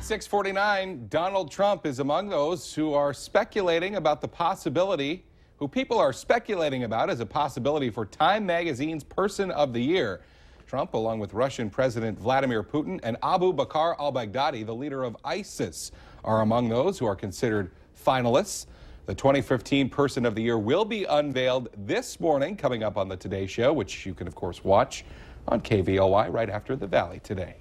6:49, Donald Trump is among those who are speculating about the possibility, who people are speculating about as a possibility for Time Magazine's Person of the Year. Trump, along with Russian President Vladimir Putin and Abu Bakr al-Baghdadi, the leader of ISIS, are among those who are considered finalists. The 2015 Person of the Year will be unveiled this morning, coming up on the Today Show, which you can, of course, watch on KVLY right after the Valley Today.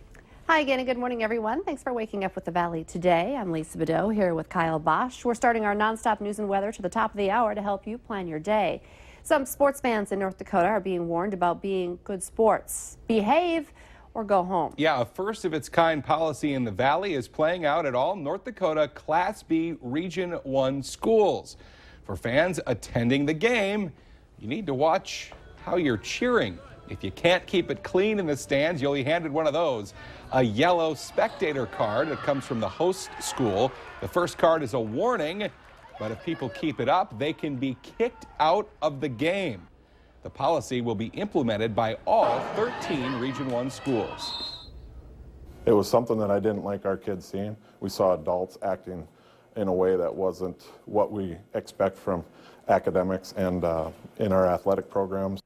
Hi again and good morning, everyone. Thanks for waking up with the Valley Today. I'm Lisa Bedeau here with Kyle Bosch. We're starting our nonstop news and weather to the top of the hour to help you plan your day. Some sports fans in North Dakota are being warned about being good sports. Behave or go home. Yeah, a first-of-its-kind policy in the Valley is playing out at all North Dakota Class B Region 1 schools. For fans attending the game, you need to watch how you're cheering. If you can't keep it clean in the stands, you'll be handed one of those, a yellow spectator card that comes from the host school. The first card is a warning, but if people keep it up, they can be kicked out of the game. The policy will be implemented by all 13 Region 1 schools. It was something that I didn't like our kids seeing. We saw adults acting in a way that wasn't what we expect from academics and in our athletic programs.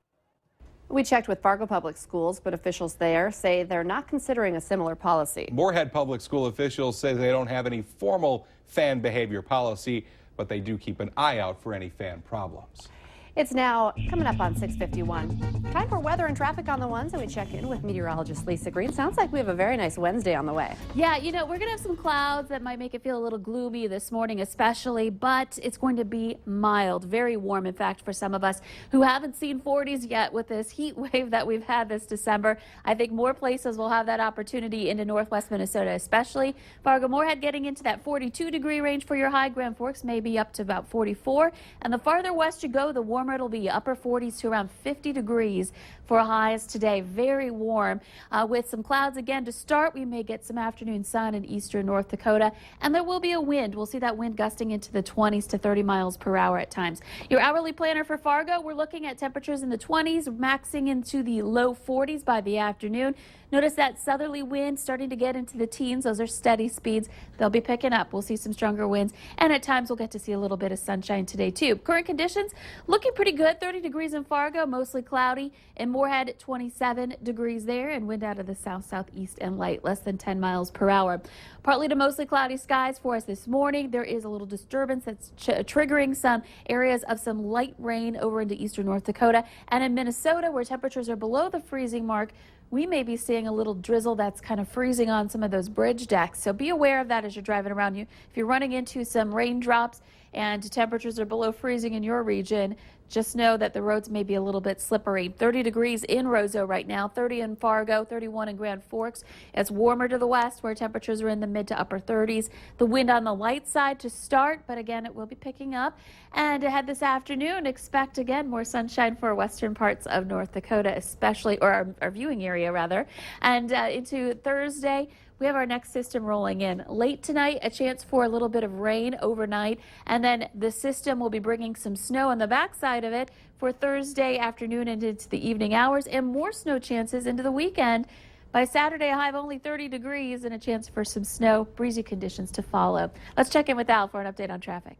We checked with Fargo Public Schools, but officials there say they're not considering a similar policy. Moorhead Public School officials say they don't have any formal fan behavior policy, but they do keep an eye out for any fan problems. It's now coming up on 6:51. Time for weather and traffic on the ones, and we check in with meteorologist Lisa Green. Sounds like we have a very nice Wednesday on the way. Yeah, you know, we're going to have some clouds that might make it feel a little gloomy this morning especially, but it's going to be mild, very warm, in fact, for some of us who haven't seen 40s yet with this heat wave that we've had this December. I think more places will have that opportunity into northwest Minnesota, especially Fargo-Moorhead getting into that 42-degree range for your high. Grand Forks may be up to about 44, and the farther west you go, the warmer it'll be, upper 40s to around 50 degrees for highs today. Very warm with some clouds again to start. We may get some afternoon sun in eastern North Dakota, and there will be a wind. We'll see that wind gusting into the 20s to 30 miles per hour at times. Your hourly planner for Fargo, we're looking at temperatures in the 20s, maxing into the low 40s by the afternoon. Notice that southerly wind starting to get into the teens. Those are steady speeds. They'll be picking up. We'll see some stronger winds, and at times we'll get to see a little bit of sunshine today too. Current conditions looking pretty good. 30 degrees in Fargo, mostly cloudy. In Moorhead, 27 degrees there, and wind out of the south-southeast and light, less than 10 miles per hour. Partly to mostly cloudy skies for us this morning. There is a little disturbance that's triggering some areas of some light rain over into eastern North Dakota, and in Minnesota, where temperatures are below the freezing mark, we may be seeing a little drizzle that's kind of freezing on some of those bridge decks. So be aware of that as you're driving around. If you're running into some raindrops and temperatures are below freezing in your region, just know that the roads may be a little bit slippery. 30 degrees in Roseau right now, 30 in Fargo, 31 in Grand Forks. It's warmer to the west where temperatures are in the mid to upper 30s. The wind on the light side to start, but again, it will be picking up. And ahead this afternoon, expect again more sunshine for western parts of North Dakota, especially, or our viewing area rather. And into Thursday, we have our next system rolling in. Late tonight, a chance for a little bit of rain overnight, and then the system will be bringing some snow on the backside of it for Thursday afternoon and into the evening hours, and more snow chances into the weekend. By Saturday, a high of only 30 degrees and a chance for some snow, breezy conditions to follow. Let's check in with Al for an update on traffic.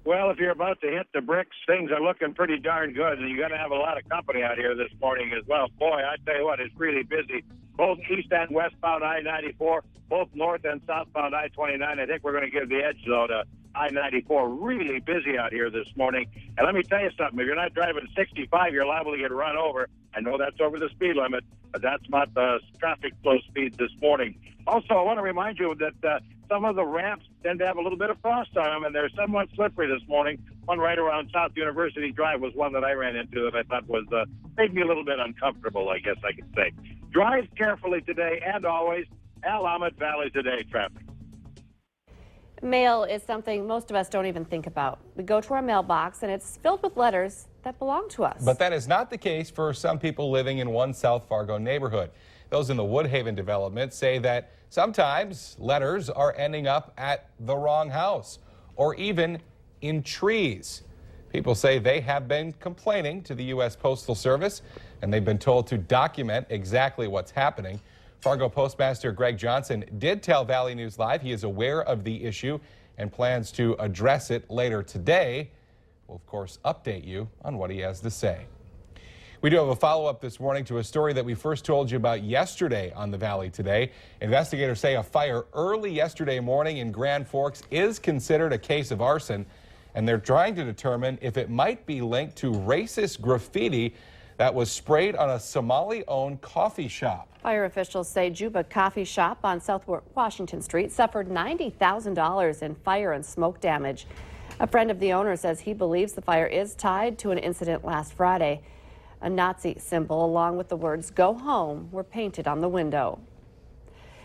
Well, if you're about to hit the bricks, things are looking pretty darn good, and you're going to have a lot of company out here this morning as well. Boy, I tell you what, it's really busy. Both east and westbound I-94, both north and southbound I-29. I think we're going to give the edge, though, to I-94. Really busy out here this morning. And let me tell you something. If you're not driving 65, you're liable to get run over. I know that's over the speed limit, but that's not the traffic flow speed this morning. Also, I want to remind you that some of the ramps tend to have a little bit of frost on them, and they're somewhat slippery this morning. One right around South University Drive was one that I ran into that I thought was made me a little bit uncomfortable, I guess I could say. Drive carefully today and always. Al Ahmed, Valley Today traffic. Mail is something most of us don't even think about. We go to our mailbox and it's filled with letters that belong to us. But that is not the case for some people living in one South Fargo neighborhood. Those in the Woodhaven development say that sometimes letters are ending up at the wrong house or even in trees. People say they have been complaining to the U.S. Postal Service, and they've been told to document exactly what's happening. Fargo Postmaster Greg Johnson did tell Valley News Live he is aware of the issue and plans to address it later today. We'll, of course, update you on what he has to say. We do have a follow-up this morning to a story that we first told you about yesterday on the Valley Today. Investigators say a fire early yesterday morning in Grand Forks is considered a case of arson, and they're trying to determine if it might be linked to racist graffiti that was sprayed on a Somali-owned coffee shop. Fire officials say Juba Coffee Shop on South Washington Street suffered $90,000 in fire and smoke damage. A friend of the owner says he believes the fire is tied to an incident last Friday. A Nazi symbol along with the words "Go Home" were painted on the window.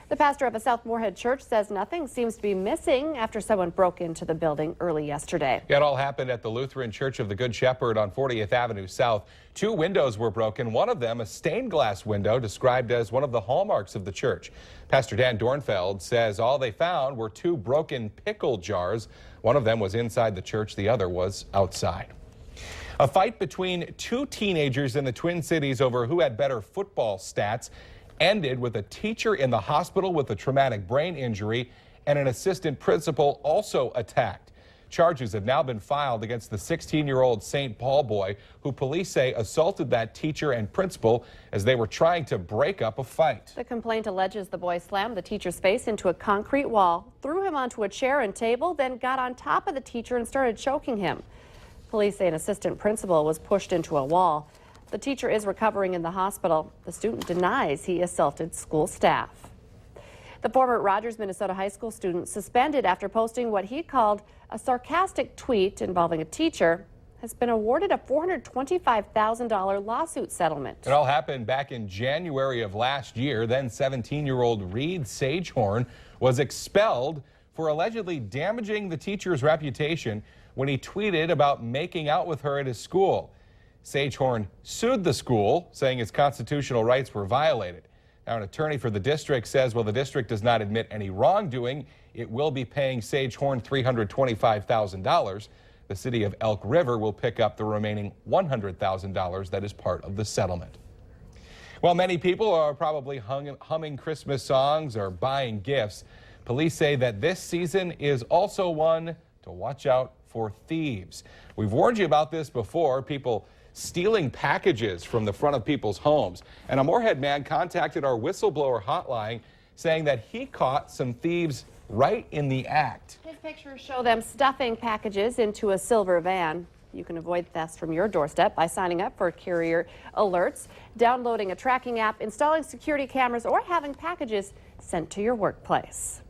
The pastor of a South Moorhead church says nothing seems to be missing after someone broke into the building early yesterday. It all happened at the Lutheran Church of the Good Shepherd on 40th Avenue South. 2 windows were broken, one of them a stained glass window described as one of the hallmarks of the church. Pastor Dan Dornfeld says all they found were 2 broken pickle jars. One of them was inside the church, the other was outside. A fight between 2 teenagers in the Twin Cities over who had better football stats ended with a teacher in the hospital with a traumatic brain injury and an assistant principal also attacked. Charges have now been filed against the 16-year-old St. Paul boy who police say assaulted that teacher and principal as they were trying to break up a fight. The complaint alleges the boy slammed the teacher's face into a concrete wall, threw him onto a chair and table, then got on top of the teacher and started choking him. Police say an assistant principal was pushed into a wall. The teacher is recovering in the hospital. The student denies he assaulted school staff. The former Rogers, Minnesota high school student suspended after posting what he called a sarcastic tweet involving a teacher has been awarded a $425,000 lawsuit settlement. It all happened back in January of last year. Then 17-year-old Reed Sagehorn was expelled for allegedly damaging the teacher's reputation when he tweeted about making out with her at his school. Sagehorn sued the school, saying his constitutional rights were violated. Now, an attorney for the district says while the district does not admit any wrongdoing, it will be paying Sagehorn $325,000. The city of Elk River will pick up the remaining $100,000 that is part of the settlement. While many people are probably humming Christmas songs or buying gifts, police say that this season is also one to watch out for thieves. We've warned you about this before, people stealing packages from the front of people's homes. And a Moorhead man contacted our whistleblower hotline saying that he caught some thieves right in the act. His pictures show them stuffing packages into a silver van. You can avoid theft from your doorstep by signing up for carrier alerts, downloading a tracking app, installing security cameras, or having packages sent to your workplace.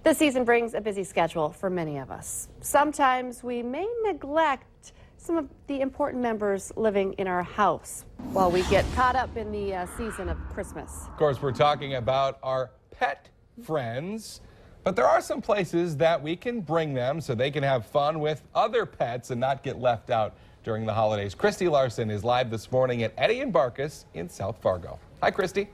This season brings a busy schedule for many of us. Sometimes we may neglect some of the important members living in our house while we get caught up in the season of Christmas. Of course, we're talking about our pet friends, but there are some places that we can bring them so they can have fun with other pets and not get left out during the holidays. Christy Larson is live this morning at Eddie and Barkus in South Fargo. Hi, Christy.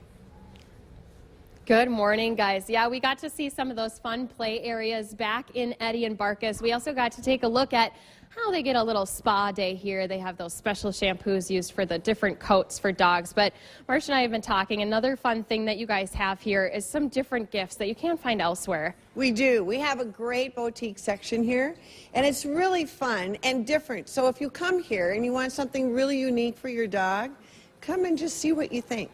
Good morning, guys. Yeah, we got to see some of those fun play areas back in Eddie and Barkus. We also got to take a look at how they get a little spa day here. They have those special shampoos used for the different coats for dogs. But Marcia and I have been talking. Another fun thing that you guys have here is some different gifts that you can't find elsewhere. We do. We have a great boutique section here, and it's really fun and different. So if you come here and you want something really unique for your dog, come and just see what you think.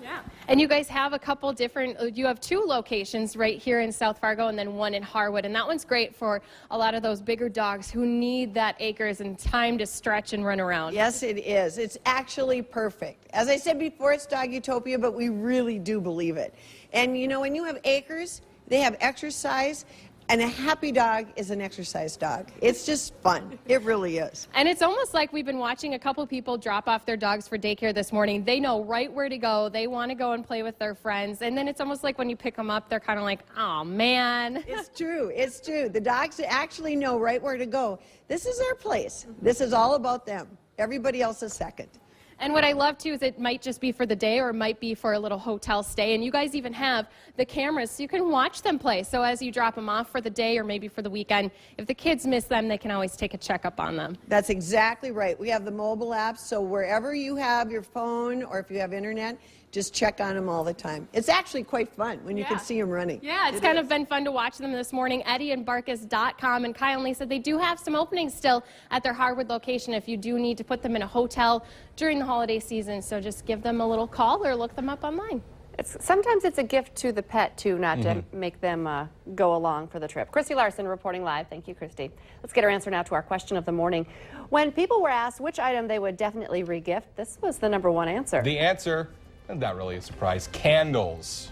Yeah. And you guys have a couple different, you have 2 locations right here in South Fargo and then one in Harwood. And that one's great for a lot of those bigger dogs who need that acres and time to stretch and run around. Yes, it is. It's actually perfect. As I said before, it's dog utopia, but we really do believe it. And you know, when you have acres, they have exercise. And a happy dog is an exercise dog. It's just fun. It really is. And it's almost like we've been watching a couple people drop off their dogs for daycare this morning. They know right where to go. They want to go and play with their friends. And then it's almost like when you pick them up, they're kind of like, oh, man. It's true. It's true. The dogs actually know right where to go. This is our place. This is all about them. Everybody else is second. And what I love, too, is it might just be for the day or it might be for a little hotel stay. And you guys even have the cameras so you can watch them play. So as you drop them off for the day or maybe for the weekend, if the kids miss them, they can always take a checkup on them. That's exactly right. We have the mobile apps, so wherever you have your phone or if you have internet, just check on them all the time. It's actually quite fun when you can see them running. Yeah, it's kind of been fun to watch them this morning. EddieandBarkus.com, and Kyle and Lee said they do have some openings still at their Harwood location if you do need to put them in a hotel during the holiday season. So just give them a little call or look them up online. Sometimes it's a gift to the pet, too, not to make them go along for the trip. Christy Larson reporting live. Thank you, Christy. Let's get our answer now to our question of the morning. When people were asked which item they would definitely regift, this was the #1 answer. The answer, not really a surprise, candles.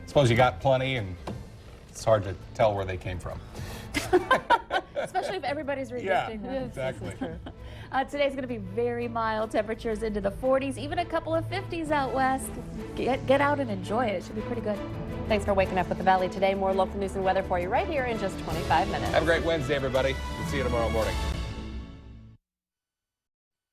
Suppose you got plenty and it's hard to tell where they came from. Especially if everybody's Yeah, regifting them. exactly. Today's going to be very mild. Temperatures into the 40s, even a couple of 50s out west. Get out and enjoy it. It should be pretty good. Thanks for waking up with the Valley today. More local news and weather for you right here in just 25 minutes. Have a great Wednesday, everybody. We'll see you tomorrow morning.